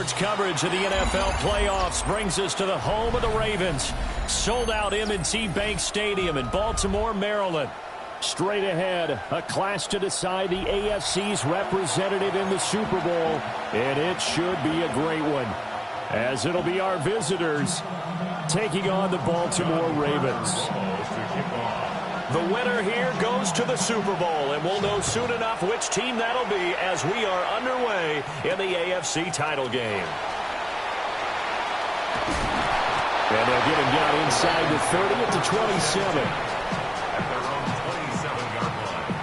Sports coverage of the NFL playoffs brings us to the home of the Ravens. Sold out M&T Bank Stadium in Baltimore, Maryland. Straight ahead, a clash to decide the AFC's representative in the Super Bowl, and it should be a great one, as it'll be our visitors taking on the Baltimore Ravens. The winner here goes to the Super Bowl, and we'll know soon enough which team that'll be as we are underway in the AFC title game. And they'll get him down inside the 30 at the 27. At their own 27-yard line.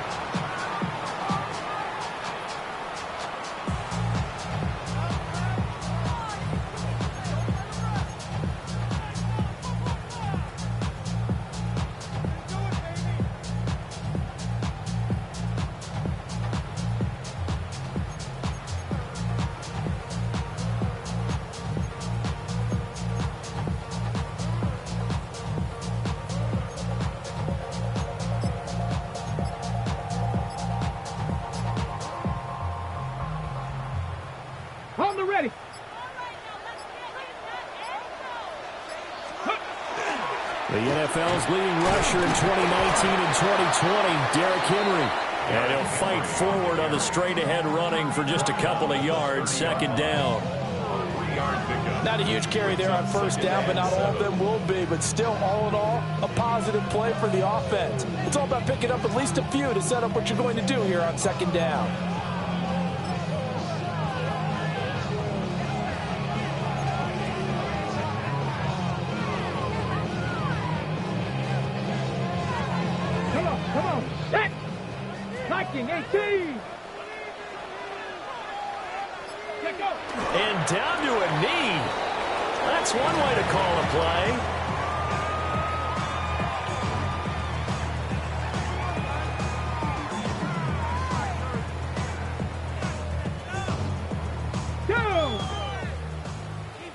The NFL's leading rusher in 2019 and 2020, Derrick Henry. And he'll fight forward on the straight-ahead running for just a couple of yards, second down. Not a huge carry there on first down, but not all of them will be. But still, all in all, a positive play for the offense. It's all about picking up at least a few to set up what you're going to do here on second down. Come on, set! Knocking 18! Let go! And down to a knee. That's one way to call a play. Down!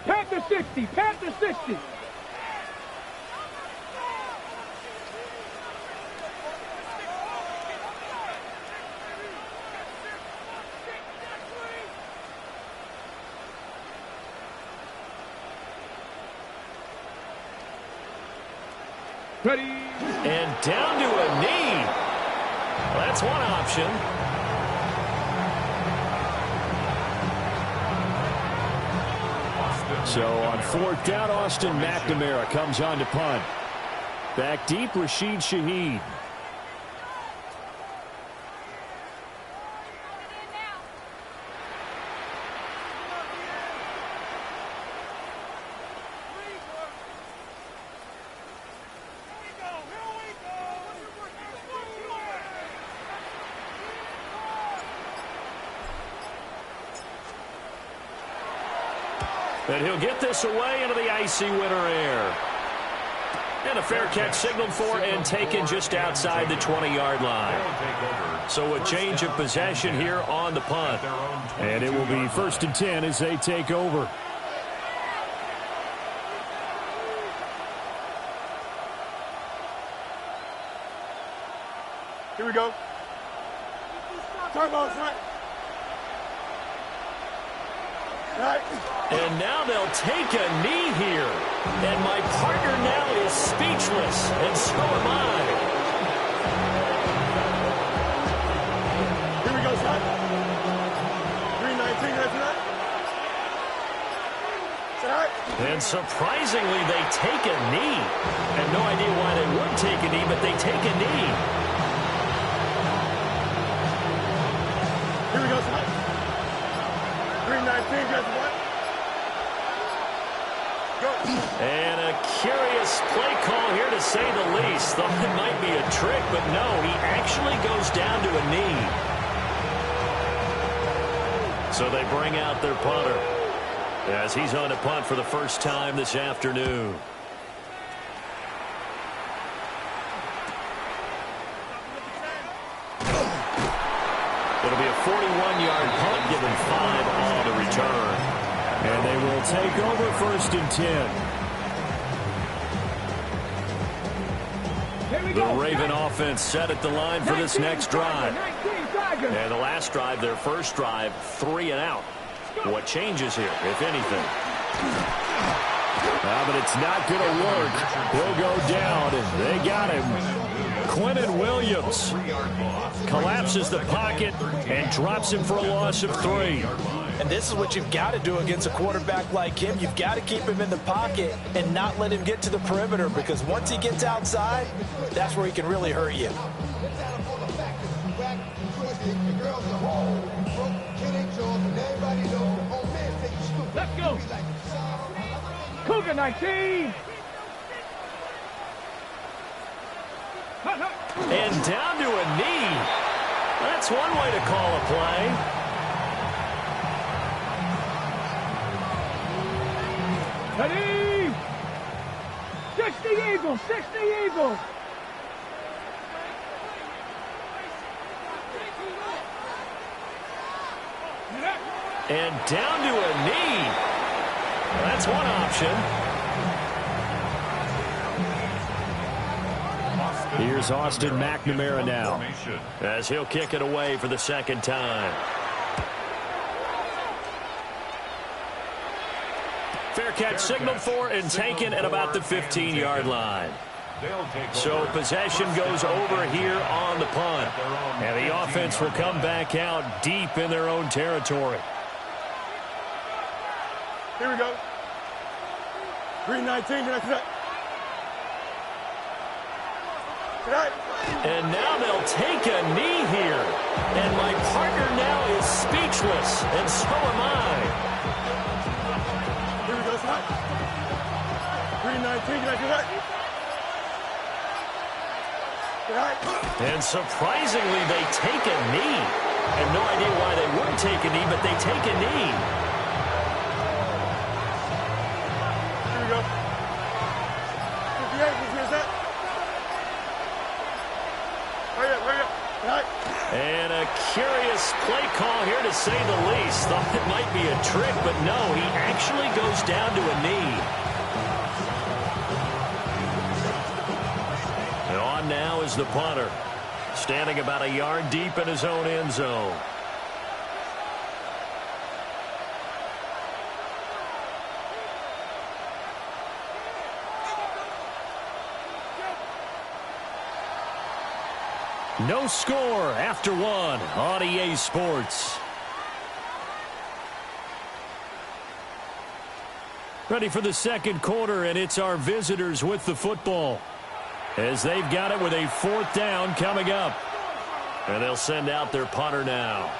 Panther 60! Panther 60! Ready. And down to a knee. Well, that's one option. So on fourth down, Austin McNamara comes on to punt. Back deep, Rashid Shaheed. And he'll get this away into the icy winter air. And a fair catch signaled for and taken just outside the 20-yard line. So a change of possession here on the punt. And it will be 1st and 10 as they take over. Here we go. Turbos, right? Right. And now they'll take a knee here. And my partner now is speechless, and so am I. Here we go, son. 319, that's right. Right. And surprisingly, they take a knee. I have no idea why they would take a knee, but they take a knee. Here we go, son. 319, that's right. And a curious play call here, to say the least. Thought it might be a trick, but no, he actually goes down to a knee. So they bring out their punter as he's on to punt for the first time this afternoon. It'll be a 41-yard punt, given 5 on the return. And they will take over 1st and 10. The Raven offense set at the line for this next drive. And the last drive, their first drive, 3 and out. What changes here, if anything? But it's not going to work. He'll go down, and they got him. Quentin Williams collapses the pocket and drops him for a loss of 3. And this is what you've got to do against a quarterback like him. You've got to keep him in the pocket and not let him get to the perimeter, because once he gets outside, that's where he can really hurt you. Let's go. Cougar 19. And down to a knee. That's one way to call a play. Ready. 60 Eagles. 60 Eagles. And down to a knee. That's one option. Here's Austin McNamara now, as he'll kick it away for the second time. Fair catch signaled for and taken at about the 15-yard line. So possession goes over here on the punt. And the offense will come back out deep in their own territory. Here we go. 319. And now they'll take a knee here. And my partner now is speechless, and so am I. Here we go, son. 319. And surprisingly, they take a knee. I have no idea why they wouldn't take a knee, but they take a knee. Here we go. 58, here's that. Hurry up. And a curious play call here, to say the least. Thought it might be a trick, but no, he actually goes down to a knee. And on now is the punter, standing about a yard deep in his own end zone. No score after one on EA Sports. Ready for the second quarter, and it's our visitors with the football, as they've got it with a 4th down coming up. And they'll send out their punter now,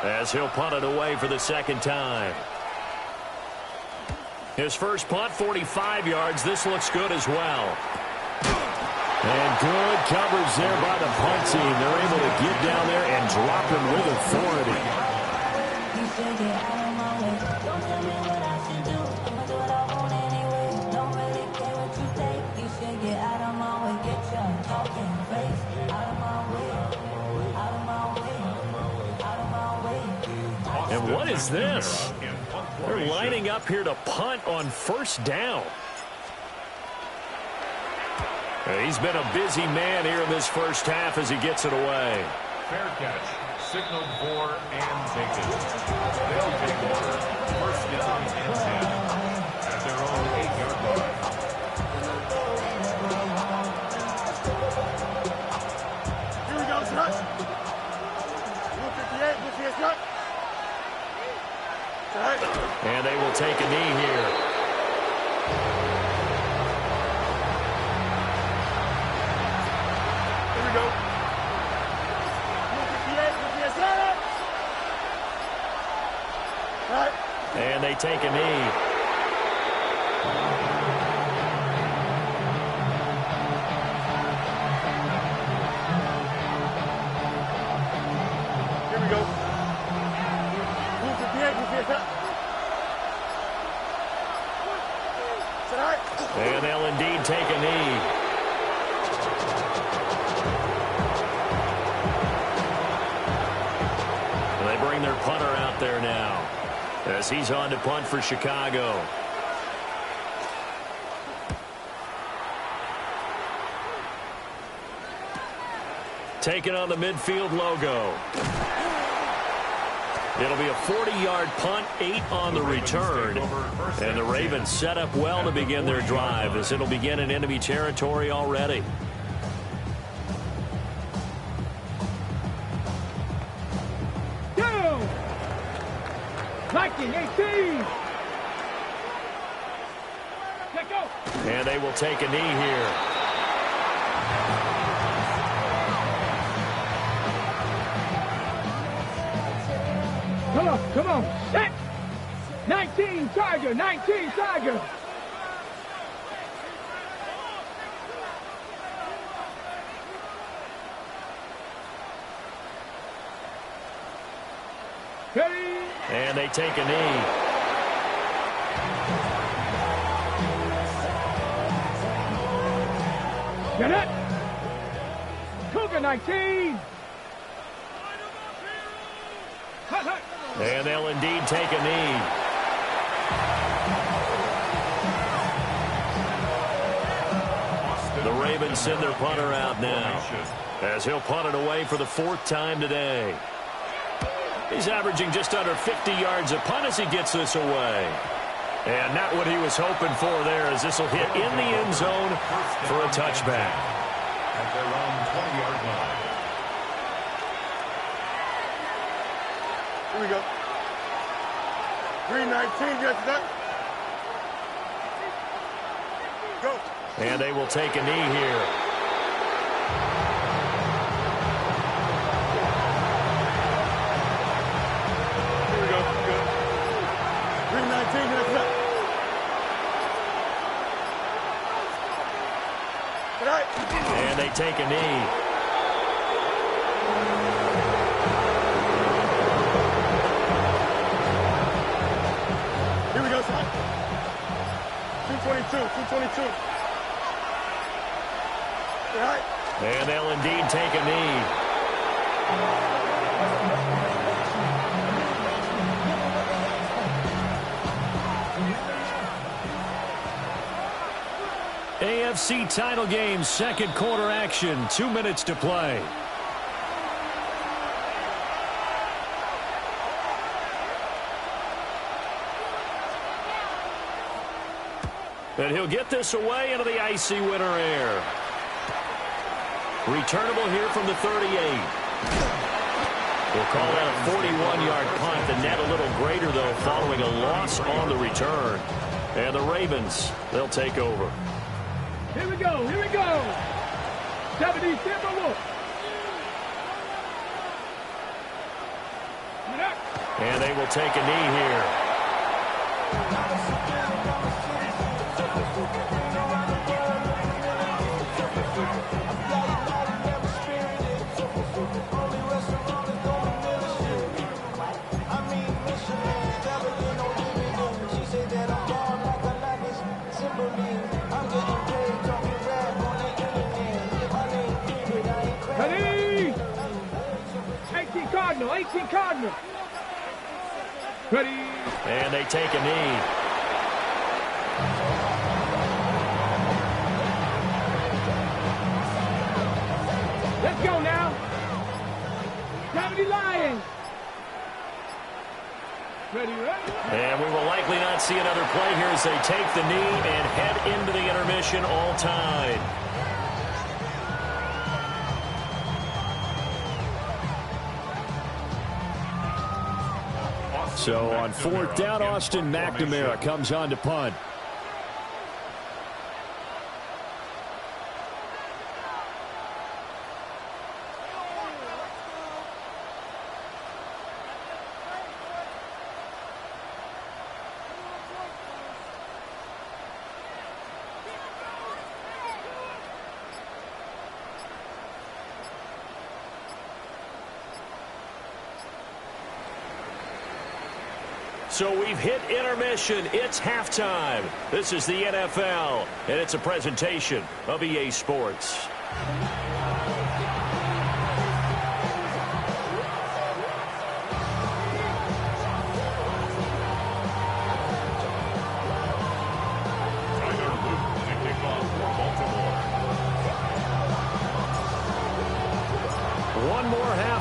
as he'll punt it away for the second time. His first punt, 45 yards. This looks good as well. And good coverage there by the punt team. They're able to get down there and drop him with authority. And what is this? They're lining up here to punt on 1st down. He's been a busy man here in this first half as he gets it away. Fair catch, signaled for and taken. They'll take over 1st down and 10 at their own 8-yard line. Here we go, son. 158, this is shot. And they will take a knee here. Go. 158, and they take a knee. Here we go. 158, and they'll indeed take a knee. They bring their punter out there now, as he's on to punt for Chicago. Taking on the midfield logo. It'll be a 40-yard punt, 8 on the return. And the Ravens set up well to begin their drive as it'll begin in enemy territory already. Down. 19-18. Let go. And they will take a knee here. Come on, set. 19 Tiger, 19 Tiger. Ready? And they take a knee. Get it. Cougar 19. Hut, hut. And they'll indeed take a knee. The Ravens send their punter out now as he'll punt it away for the 4th time today. He's averaging just under 50 yards a punt as he gets this away. And not what he was hoping for there, as this will hit in the end zone for a touchback. At their own 20-yard line. Here we go. 319, yes, that. Go. And they will take a knee here. Here we go. Good. 319, yes, that. All right. And they take a knee. Here we go, son. 222, 222. All right. And they'll indeed take a knee. AFC title game, second quarter action, 2 minutes to play. And he'll get this away into the icy winter air. Returnable here from the 38. We'll call that a 41-yard punt. The net a little greater, though, following a loss on the return. And the Ravens, they'll take over. Here we go, here we go. 70 Timberwolves. And they will take a knee here. Ready? 18 Cardinal, 18 Cardinal. Ready? And they take a knee. Let's go now. 70 Lions. Ready, ready? And we will likely not see another play here as they take the knee and head into the intermission all tied. So on 4th down, Austin McNamara comes on to punt. So we've hit intermission. It's halftime. This is the NFL, and it's a presentation of EA Sports.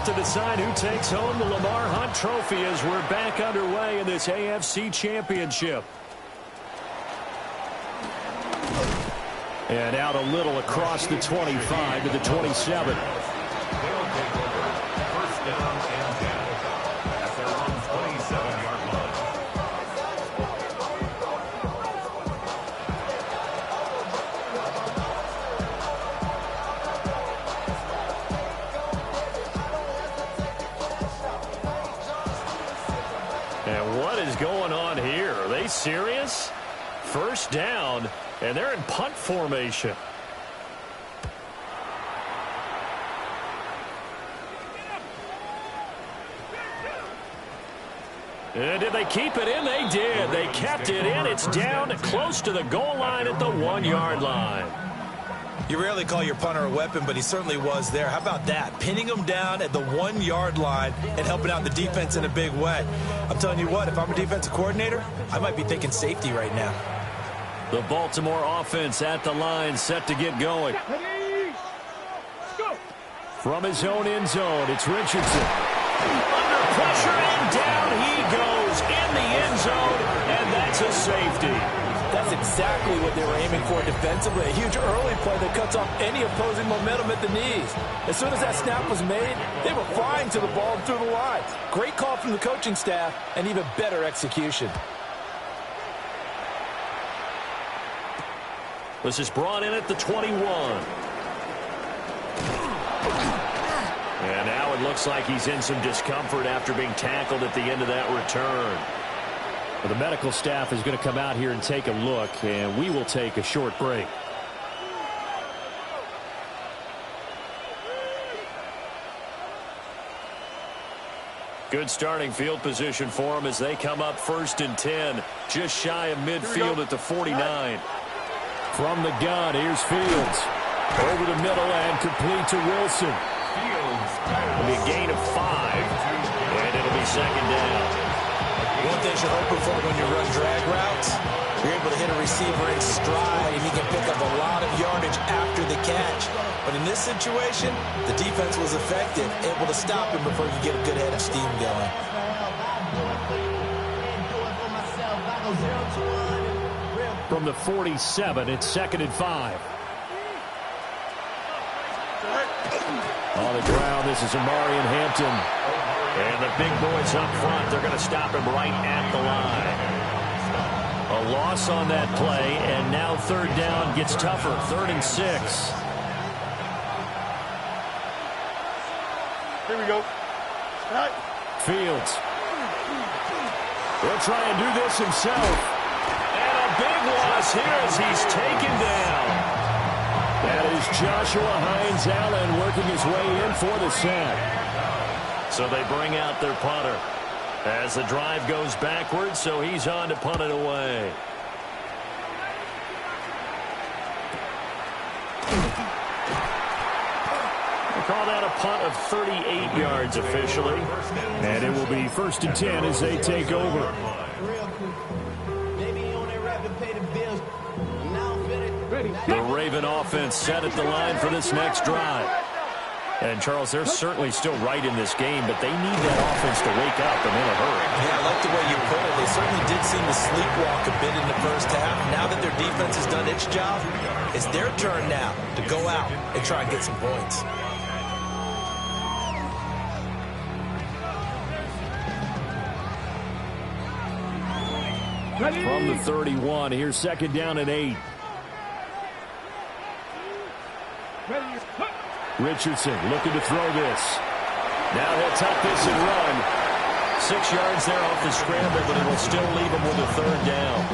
to decide who takes home the Lamar Hunt Trophy as we're back underway in this AFC Championship. And out a little across the 25 to the 27. They'll take over. First down and 10 at their own 27-yard line. And what is going on here? Are they serious? First down, and they're in punt formation. And did they keep it in? They did. They kept it in. It's down close to the goal line at the 1-yard line. You rarely call your punter a weapon, but he certainly was there. How about that? Pinning him down at the 1-yard line and helping out the defense in a big way. I'm telling you what, if I'm a defensive coordinator, I might be thinking safety right now. The Baltimore offense at the line, set to get going. From his own end zone, it's Richardson. Under pressure, and down he goes in the end zone, and that's a safety. That's exactly what they were aiming for defensively. A huge early play that cuts off any opposing momentum at the knees. As soon as that snap was made, they were flying to the ball through the line. Great call from the coaching staff, and even better execution. This is brought in at the 21. And now it looks like he's in some discomfort after being tackled at the end of that return. Well, the medical staff is going to come out here and take a look, and we will take a short break. Good starting field position for them as they come up 1st and 10, just shy of midfield at the 49. From the gun, here's Fields. Over the middle and complete to Wilson. It'll be a gain of 5, and it'll be 2nd down. One thing you're hoping for when you run drag routes, you're able to hit a receiver in stride, and he can pick up a lot of yardage after the catch. But in this situation, the defense was effective, able to stop him before he could get a good head of steam going. From the 47, it's 2nd and 5. On the ground, this is Amarian Hampton. And the big boys up front, they're going to stop him right at the line. A loss on that play, and now 3rd down gets tougher. 3rd and 6. Here we go. Fields. He'll try and do this himself. And a big loss here as he's taken down. That is Joshua Hines-Allen working his way in for the sack. So they bring out their punter as the drive goes backwards, so he's on to punt it away. They call that a punt of 38 yards officially. And it will be 1st and 10 as they take over. The Raven offense set at the line for this next drive. And, Charles, they're certainly still right in this game, but they need that offense to wake up and in a hurry. Yeah, I like the way you put it. They certainly did seem to sleepwalk a bit in the first half. Now that their defense has done its job, it's their turn now to go out and try and get some points. From the 31, here's 2nd down and 8. Richardson looking to throw this. Now he'll tuck this and run. 6 yards there off the scramble, but it will still leave him with a 3rd down.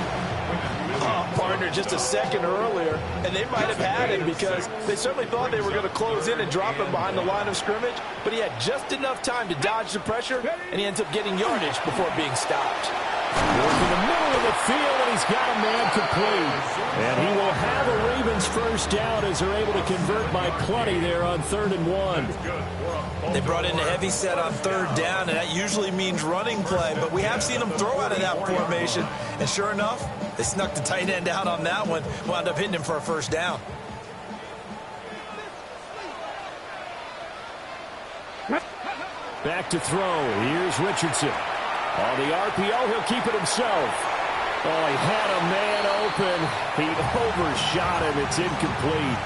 Partner just a second earlier, and they might have had him because they certainly thought they were going to close in and drop him behind the line of scrimmage, but he had just enough time to dodge the pressure, and he ends up getting yardage before being stopped. Goes in the middle of the field, and he's got a man complete. And he will have a Ravens 1st down as they're able to convert by plenty there on 3rd and 1. They brought in a heavy set on 3rd down, and that usually means running play, but we have seen them throw out of that formation, and sure enough, they snuck the tight end out on that one, wound up hitting him for a 1st down. Back to throw. Here's Richardson. On the RPO, he'll keep it himself. Oh, he had a man open. He overshot him. It's incomplete.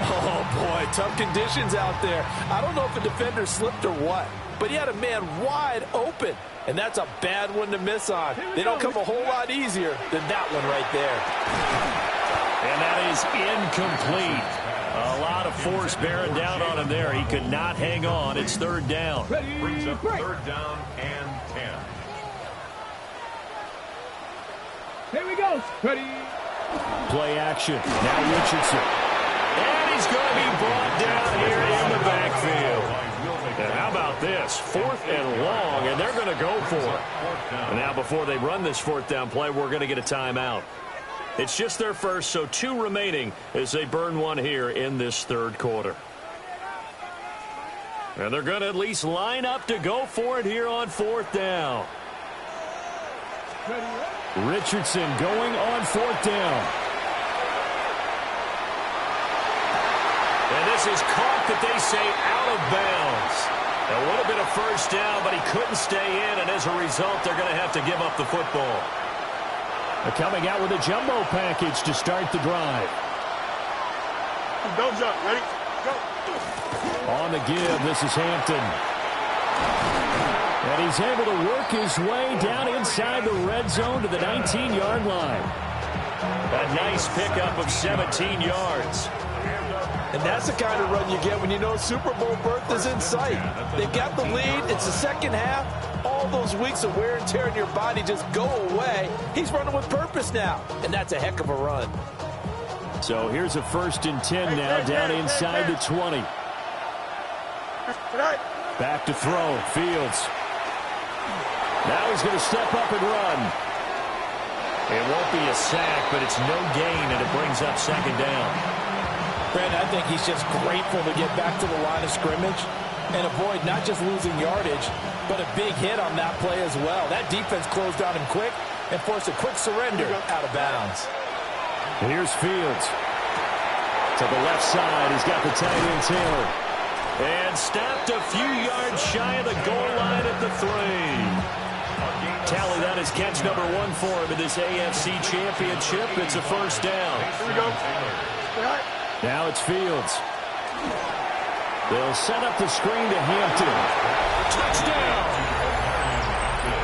Oh, boy, tough conditions out there. I don't know if a defender slipped or what, but he had a man wide open, and that's a bad one to miss on. They don't come a whole lot easier than that one right there. And that is incomplete. A lot of force bearing down on him there. He could not hang on. It's third down. Brings up third down and 10. Here we go. Ready. Play action. Now Richardson. And he's going to be brought down here in the backfield. And how about this? 4th and long, and they're going to go for it. And now before they run this 4th down play, we're going to get a timeout. It's just their first, so 2 remaining as they burn one here in this third quarter. And they're going to at least line up to go for it here on 4th down. Richardson going on 4th down. And this is caught that they say out of bounds. It would have been a first down, but he couldn't stay in, and as a result, they're going to have to give up the football. They're coming out with a jumbo package to start the drive. Don't jump. Ready? Go. On the give, this is Hampton. And he's able to work his way down inside the red zone to the 19-yard line. A nice pickup of 17 yards. And that's the kind of run you get when you know Super Bowl berth is in sight. They've got the lead. It's the second half. All those weeks of wear and tear in your body just go away. He's running with purpose now, and that's a heck of a run. So here's a 1st and 10 now down inside the 20. Back to throw. Fields. Now he's going to step up and run. It won't be a sack, but it's no gain, and it brings up 2nd down. Brandon, I think he's just grateful to get back to the line of scrimmage and avoid not just losing yardage, but a big hit on that play as well. That defense closed on him quick and forced a quick surrender out of bounds. Here's Fields. To the left side, he's got the tight end Taylor. And stopped a few yards shy of the goal line at the 3. Tally that is catch number 1 for him in this AFC Championship. It's a first down. Here we go. Now it's Fields. They'll set up the screen to Hampton. Touchdown!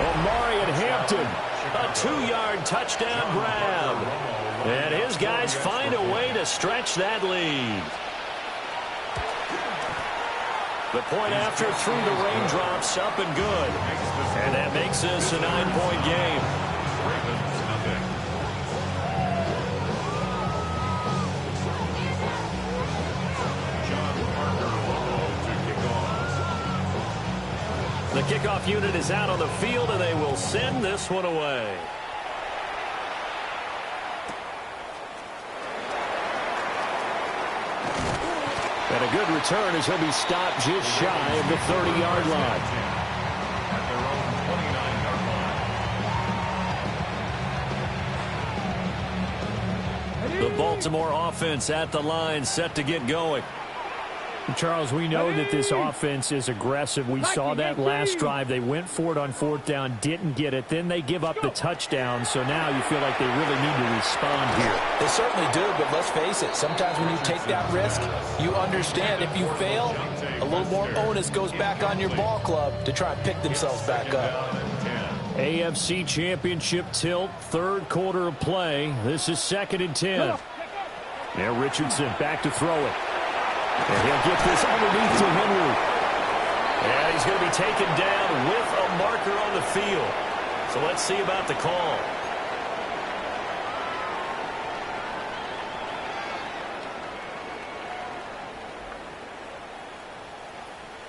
Omari and Hampton. A 2-yard touchdown grab. And his guys find a way to stretch that lead. The point after through the raindrops, up and good. And that makes this a 9-point game. The kickoff unit is out on the field, and they will send this one away. And a good return as he'll be stopped just shy of the 30-yard line. At their own 29-yard line. The Baltimore offense at the line, set to get going. Charles, we know that this offense is aggressive. We saw that last drive. They went for it on 4th down, didn't get it. Then they give up the touchdown, so now you feel like they really need to respond here. They certainly do, but let's face it. Sometimes when you take that risk, you understand if you fail, a little more onus goes back on your ball club to try and pick themselves back up. AFC Championship tilt, 3rd quarter of play. This is 2nd and 10. Now Richardson back to throw it. And he'll get this underneath to Henry. And he's going to be taken down with a marker on the field. So let's see about the call.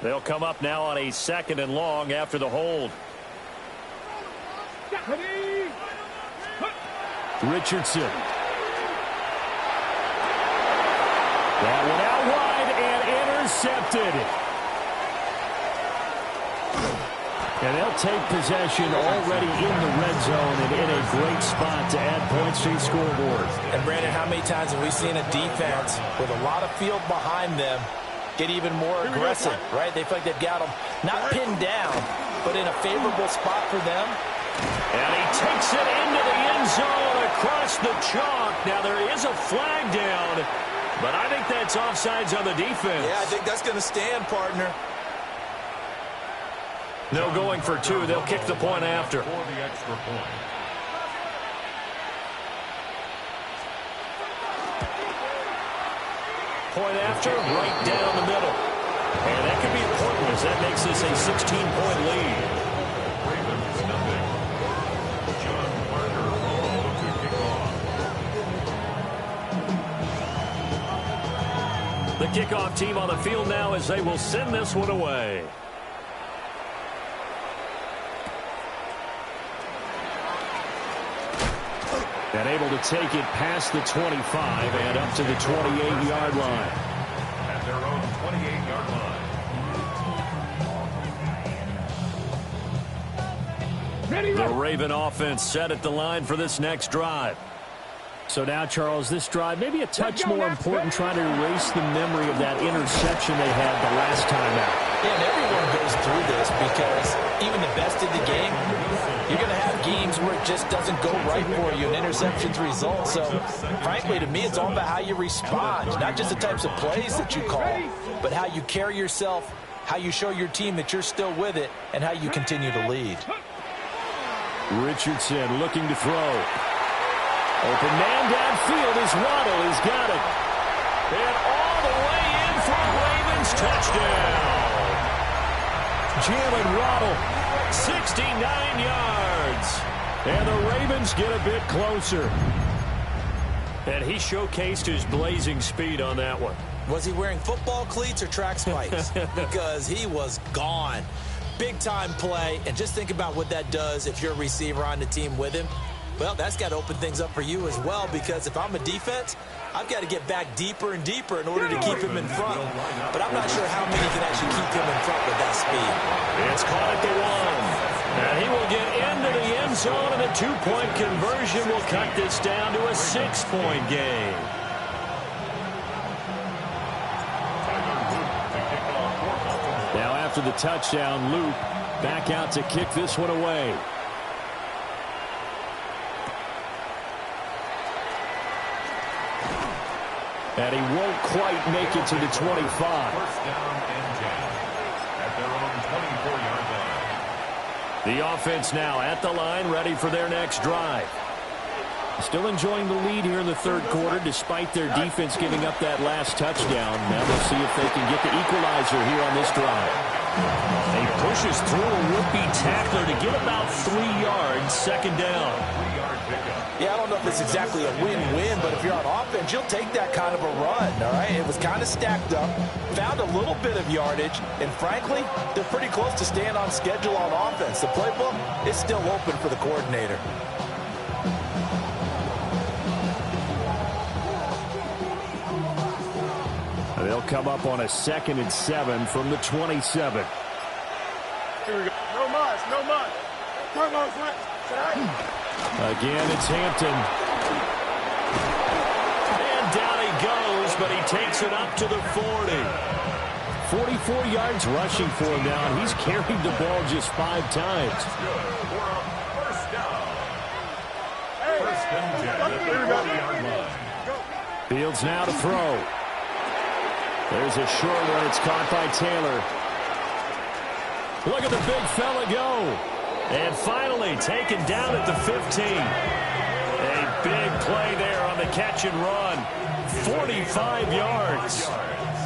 They'll come up now on a 2nd and long after the hold. Richardson. That one out wide and intercepted. And they'll take possession already in the red zone and in a great spot to add points to the scoreboard. And, Brandon, how many times have we seen a defense with a lot of field behind them get even more aggressive, right? They feel like they've got them not pinned down, but in a favorable spot for them. And he takes it into the end zone across the chalk. Now there is a flag down, but I think that's offsides on the defense. Yeah, I think that's going to stand, partner. No going for two. They'll kick the point after. For the extra point. Point after, right down the middle. And that could be pointless. That makes this a 16-point lead. Ravens nothing. John Parker to kick off. The kickoff team on the field now as they will send this one away. And able to take it past the 25 and up to the 28-yard line. At their own 28-yard line. Ready, The Raven offense set at the line for this next drive. So now, Charles, this drive maybe a touch more important, trying to erase the memory of that interception they had the last time out. Yeah, and everyone goes through this because even the best in the game, you're going to have games where it just doesn't go right for you, and interceptions result. So, frankly, to me, it's all about how you respond, not just the types of plays that you call, but how you carry yourself, how you show your team that you're still with it, and how you continue to lead. Richardson looking to throw. Open man downfield is Waddle. He's got it. And all the way in for a Ravens touchdown. Jalen Waddle, 69 yards. And the Ravens get a bit closer. And he showcased his blazing speed on that one. Was he wearing football cleats or track spikes? Because he was gone. Big-time play. And just think about what that does if you're a receiver on the team with him. Well, that's got to open things up for you as well, because if I'm a defense, I've got to get back deeper and deeper in order to keep him in front. But I'm not sure how many can actually keep him in front with that speed. It's caught at the one. And he will get into the end zone, and a two-point conversion will cut this down to a 6-point game. Now after the touchdown, Luke back out to kick this one away. And he won't quite make it to the 25. First down and 10 at their own 24-yard line. The offense now at the line, ready for their next drive. Still enjoying the lead here in the third quarter, despite their defense giving up that last touchdown. Now we'll see if they can get the equalizer here on this drive. He pushes through a would-be tackler to get about 3 yards, second down. 3-yard pickup. Yeah, I don't know if it's exactly a win-win, but if you're on offense, you'll take that kind of a run, all right? It was kind of stacked up, found a little bit of yardage, and frankly, they're pretty close to staying on schedule on offense. The playbook is still open for the coordinator. They'll come up on a 2nd and 7 from the 27. Here we go. No mas, no mas. Come on, Flex. Again, it's Hampton. And down he goes, but he takes it up to the 40. 44 yards rushing for him now, and he's carried the ball just 5 times. That's good for a first down. First and 10 at the 40-yard line. Fields now to throw. There's a short one. It's caught by Taylor. Look at the big fella go. And finally taken down at the 15. A big play there on the catch and run. 45 yards.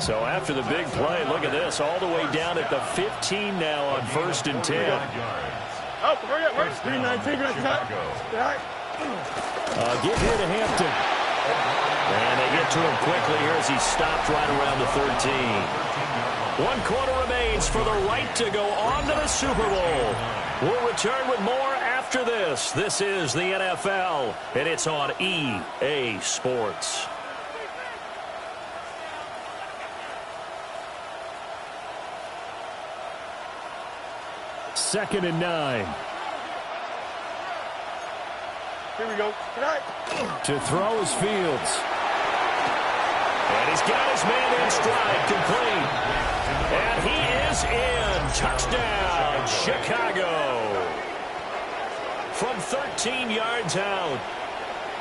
So after the big play, look at this. All the way down at the 15 now on 1st and 10. Oh, hurry up, hurry up. 319, Get here to Hampton. And they get to him quickly here as he stopped right around the 13. 1 quarter remains for the right to go on to the Super Bowl. We'll return with more after this. This is the NFL, and it's on EA Sports. Second and 9. Here we go. To throw is Fields. And he's got his man in stride, complete. And he is in. Touchdown, Chicago. From 13 yards out.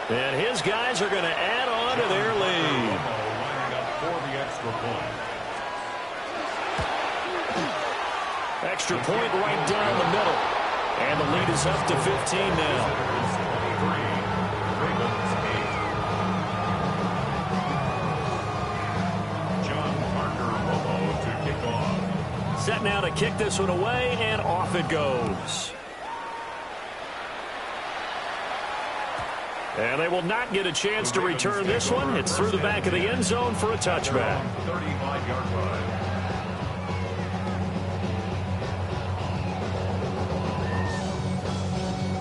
And his guys are going to add on to their lead. Lining up for the extra point. Extra point right down the middle. And the lead is up to 15 now. Set now to kick this one away, and off it goes. And they will not get a chance to return this one. It's through the back of the end zone for a touchback. 35-yard line.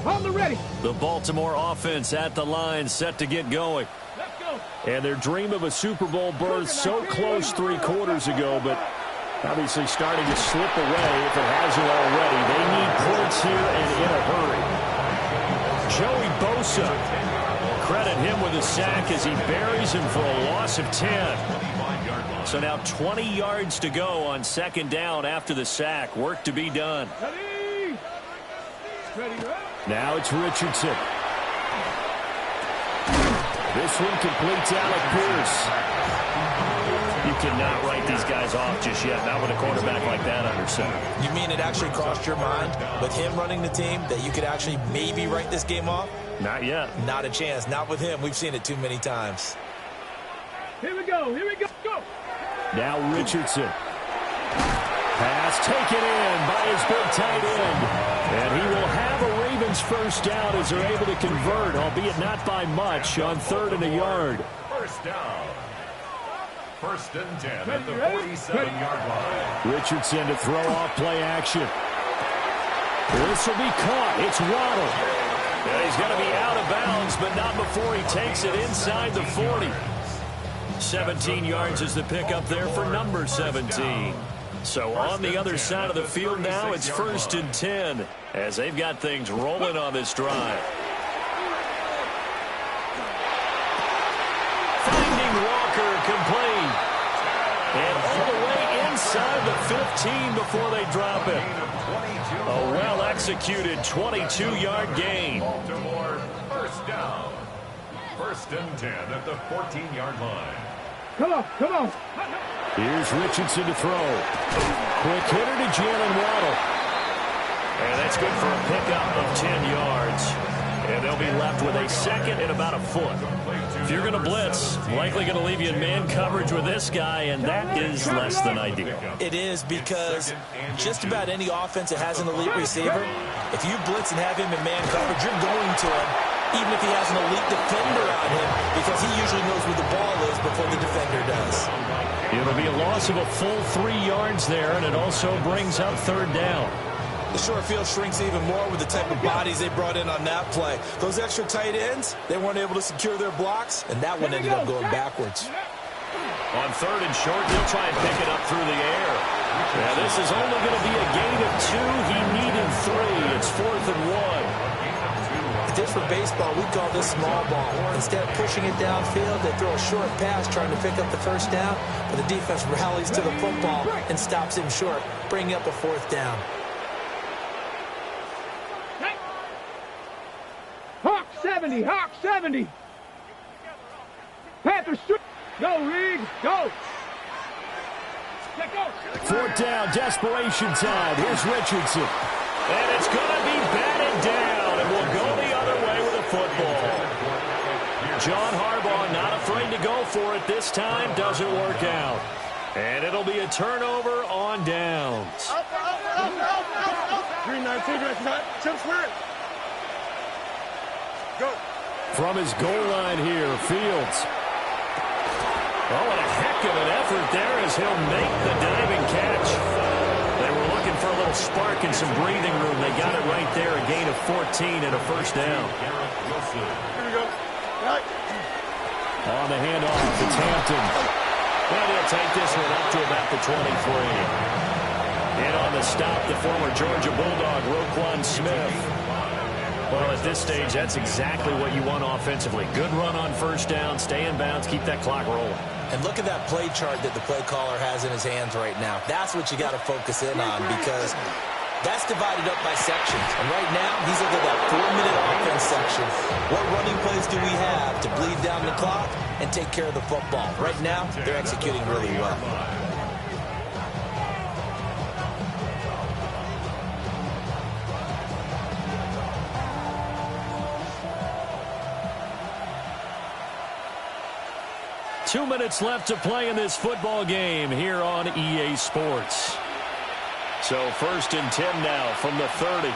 On the ready. The Baltimore offense at the line, set to get going. Let's go. And their dream of a Super Bowl berth so close 3 quarters ago, but obviously starting to slip away if it hasn't already. They need points here and in a hurry. Joey Bosa, credit him with a sack as he buries him for a loss of 10. So now 20 yards to go on second down after the sack. Work to be done. Ready. Ready, go. Now it's Richardson. This one completes Alec Pierce. You cannot write these guys off just yet, not with a quarterback like that under center. You mean it actually crossed your mind with him running the team that you could actually maybe write this game off? Not yet. Not a chance. Not with him. We've seen it too many times. Here we go. Here we go. Go. Now Richardson. Pass taken in by his big tight end. And he will have a Ravens first down as they're able to convert, albeit not by much, on 3rd and a yard. First down. 1st and 10 at the 47-yard line. Richardson to throw off play action. This will be caught. It's Waddle. And he's going to be out of bounds, but not before he takes it inside the 40. 17 yards is the pickup there for number 17. So on the other side of the field now, it's 1st and 10 as they've got things rolling on this drive. Finding Walker complete. And all the way inside the 15 before they drop it. A well-executed 22-yard gain. Baltimore first down. 1st and 10 at the 14-yard line. Come on. Come on. Here's Richardson to throw. Quick hitter to Jalen Waddle. And that's good for a pickup of 10 yards. And they'll be left with a second and about a foot. If you're going to blitz, likely going to leave you in man coverage with this guy, and that is less than ideal. It is, because just about any offense that has an elite receiver, if you blitz and have him in man coverage, you're going to him, even if he has an elite defender on him, because he usually knows where the ball is before the defender does. It'll be a loss of a full 3 yards there, and it also brings up 3rd down. The short field shrinks even more with the type of bodies they brought in on that play. Those extra tight ends, they weren't able to secure their blocks, and that one ended up going backwards. On 3rd and short, he'll try and pick it up through the air. Now, this is only going to be a gain of 2. He needed 3. It's 4th and 1. If this were baseball, we'd call this small ball. Instead of pushing it downfield, they throw a short pass trying to pick up the first down, but the defense rallies to the football and stops him short, bringing up a 4th down. Hawk 70. Hawk 70. Panthers. Go, Reed. Go. Let go. 4th down, desperation time. Here's Richardson. And it's going to be batted down, and we'll go the other way with a football. John Harbaugh not afraid to go for it this time. Doesn't work out. And it'll be a turnover on downs. Green 19, Chip Swear. Go. From his goal line here, Fields. Oh, and a heck of an effort there as he'll make the diving catch. They were looking for a little spark and some breathing room. They got it right there, a gain of 14 and a first down. Here we go. Right. On the handoff, it's Hampton. And he'll take this one up to about the 23. And on the stop, the former Georgia Bulldog, Roquan Smith. Well, at this stage, that's exactly what you want offensively. Good run on first down, stay in bounds, keep that clock rolling. And look at that play chart that the play caller has in his hands right now. That's what you got to focus in on, because that's divided up by sections. And right now, he's looking at that 4-minute offense section. What running plays do we have to bleed down the clock and take care of the football? Right now, they're executing really well. 2 minutes left to play in this football game here on EA Sports. So 1st and 10 now from the 30.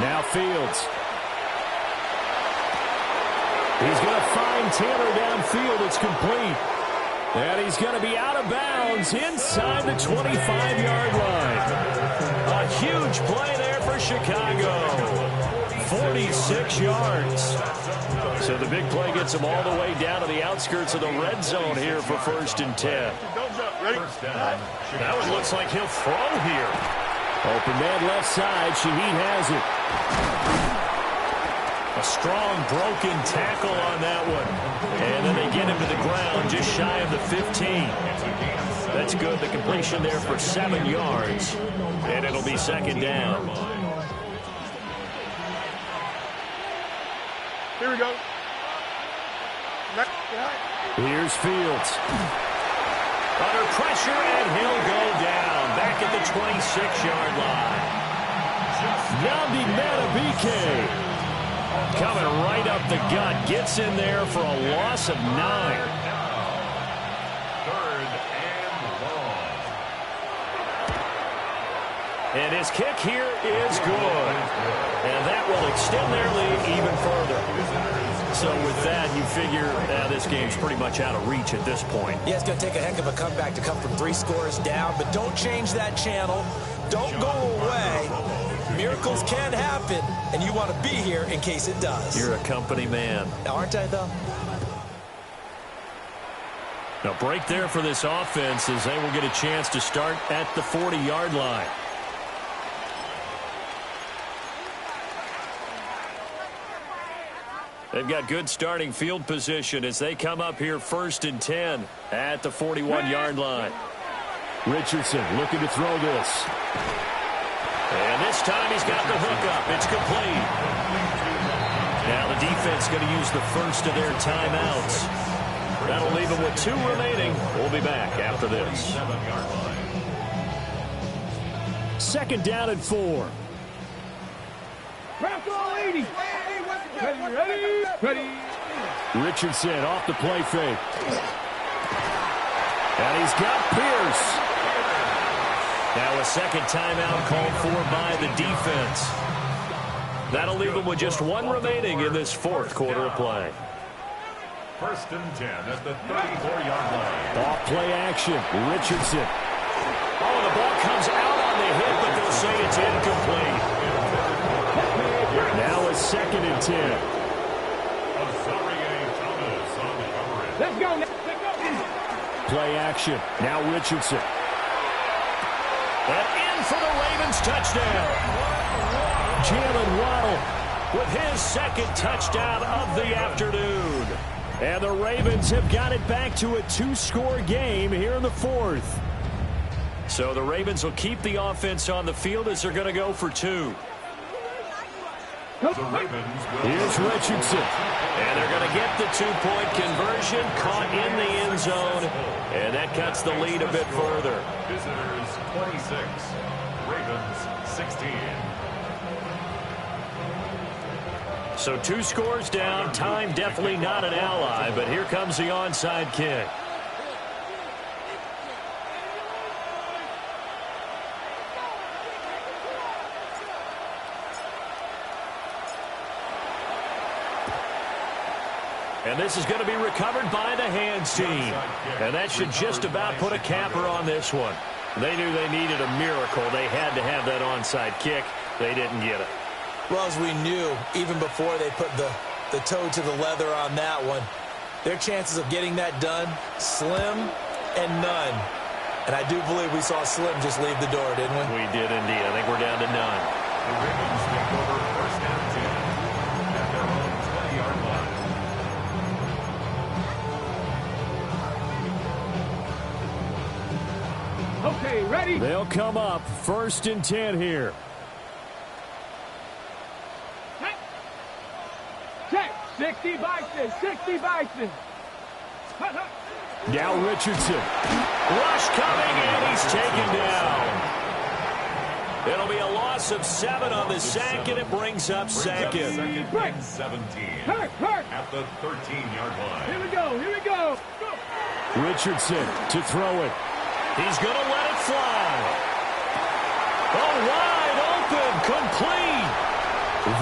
Now Fields. He's going to find Taylor downfield. It's complete. And he's going to be out of bounds inside the 25-yard line. A huge play there for Chicago. 46 yards. So the big play gets him all the way down to the outskirts of the red zone here for 1st and 10. That one looks like he'll throw here. Open man left side. Shaheed has it. A strong broken tackle on that one. And then they get him to the ground just shy of the 15. That's good. The completion there for 7 yards. And it'll be 2nd down. Here we go. Here's Fields. Under pressure, and he'll go down. Back at the 26-yard line. Nnamdi Madubuike coming right up the gut. Gets in there for a loss of 9. 3rd and long. And his kick here is good. And that will extend their lead even further. So with that, you figure this game's pretty much out of reach at this point. Yeah, it's going to take a heck of a comeback to come from 3 scores down, but don't change that channel. Don't go away. Miracles can happen, and you want to be here in case it does. You're a company man. Aren't I, though? Now, break there for this offense as they will get a chance to start at the 40-yard line. They've got good starting field position as they come up here 1st and 10 at the 41-yard line. Richardson looking to throw this. And this time he's got the hook up. It's complete. Now the defense going to use the first of their timeouts. That'll leave them with 2 remaining. We'll be back after this. 2nd down and 4. Craft all 80. Ready. Richardson off the play fake. And he's got Pierce. Now a 2nd timeout called for by the defense. That'll leave them with just 1 remaining in this 4th quarter of play. 1st and 10 at the 34-yard line. Off play action. Richardson. Oh, the ball comes out on the hit, but they'll say it's incomplete. Now a 2nd and 10. Let's go. Play action. Now Richardson. And in for the Ravens touchdown. Jalen Waddle with his 2nd touchdown of the afternoon. And the Ravens have got it back to a 2-score game here in the 4th. So the Ravens will keep the offense on the field as they're going to go for 2. Here's Richardson. And they're going to get the 2-point conversion, caught in the end zone, and that cuts the lead a bit further. Visitors 26, Ravens 16. So 2 scores down. Time definitely not an ally, but here comes the onside kick. And this is going to be recovered by the hands team. And that should just about put a capper on this one. They knew they needed a miracle. They had to have that onside kick. They didn't get it. Well, as we knew, even before they put the toe to the leather on that one, their chances of getting that done, slim and none. And I do believe we saw Slim just leave the door, didn't we? We did indeed. I think we're down to none. The Ravens take over 1st and 10 at their own 20-yard line. Okay, ready? They'll come up 1st and 10 here. Check. 60 Bison. 60 Bison. Now Richardson. Rush coming, and he's taken down. It'll be a loss of 7 on the sack, and it brings up second. 2nd and 17. Hurt. At the 13-yard line. Here we go. Here we go. Richardson to throw it. He's going to let it fly. Oh, wide open, complete.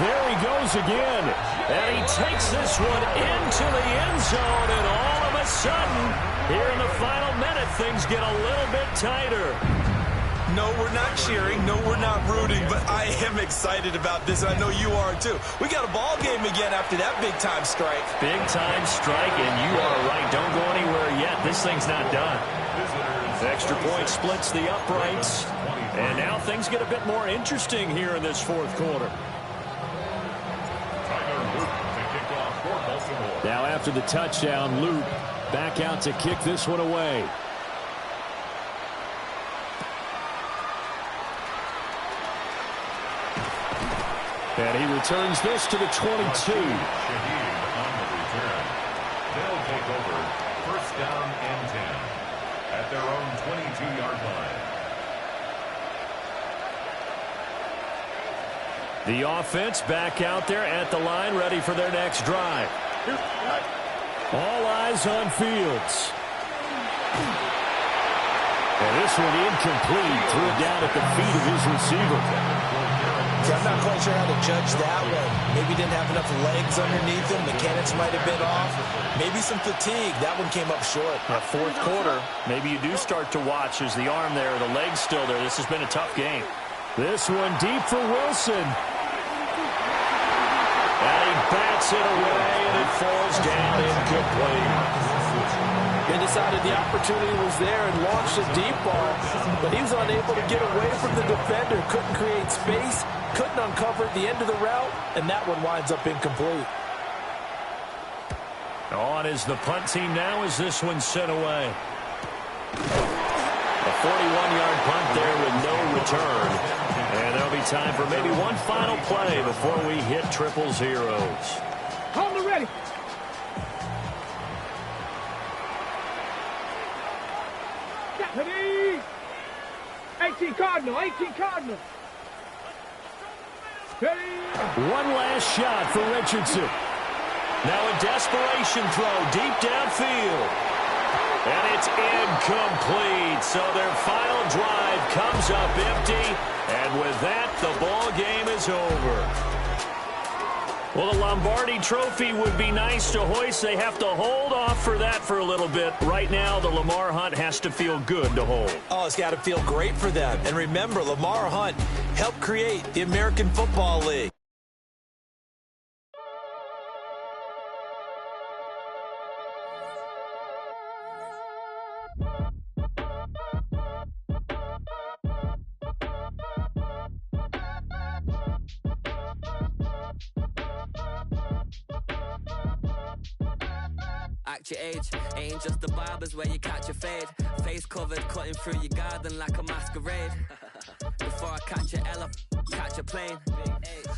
There he goes again. And he takes this one into the end zone, and all of a sudden, here in the final minute, things get a little bit tighter. No, we're not cheering. No, we're not rooting. But I am excited about this. I know you are, too. We got a ball game again after that big-time strike. Big-time strike, and you are right. Don't go anywhere yet. This thing's not done. Extra point splits the uprights. And now things get a bit more interesting here in this 4th quarter. Now after the touchdown, Loop back out to kick this one away. And he returns this to the 22. On the return. They'll take over 1st down and 10 at their own 22-yard line. The offense back out there at the line, ready for their next drive. All eyes on Fields. And this one incomplete. Threw it down at the feet of his receiver. I'm not quite sure how to judge that one. Maybe didn't have enough legs underneath him. Mechanics might have been off. Maybe some fatigue. That one came up short. That 4th quarter, maybe you do start to watch as the arm there, the leg's still there. This has been a tough game. This one deep for Wilson. And he bats it away, and it falls down incomplete. They decided the opportunity was there and launched a deep ball, but he was unable to get away from the defender, couldn't create space, couldn't uncover the end of the route, and that one winds up incomplete. On is the punt team now as this one's sent away. A 41-yard punt there with no return. And there'll be time for maybe one final play before we hit triple zeros. Hold it ready. Ready. 18 Cardinal. 18 Cardinal. Ready. One last shot for Richardson. Now a desperation throw deep downfield. And it's incomplete. So their final drive comes up empty. And with that, the ball game is over. Well, the Lombardi Trophy would be nice to hoist. They have to hold off for that for a little bit. Right now, the Lamar Hunt has to feel good to hold. Oh, it's got to feel great for them. And remember, Lamar Hunt helped create the American Football League. Act your age, ain't just the barbers where you catch a fade. Face covered, cutting through your garden like a masquerade. Before I catch a catch a plane.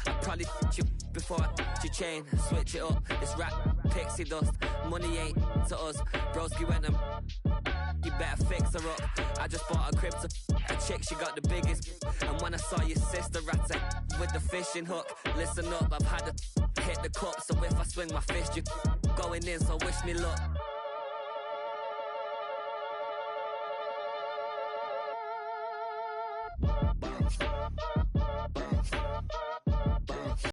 I probably you before I your chain. Switch it up, it's rap, pixie dust. Money ain't to us. Broski went and you better fix her up. I just bought a crib to a chick, she got the biggest. And when I saw your sister rat with the fishing hook, listen up, I've had to hit the cup. So if I swing my fist, you going in, so wish me luck. Bounce.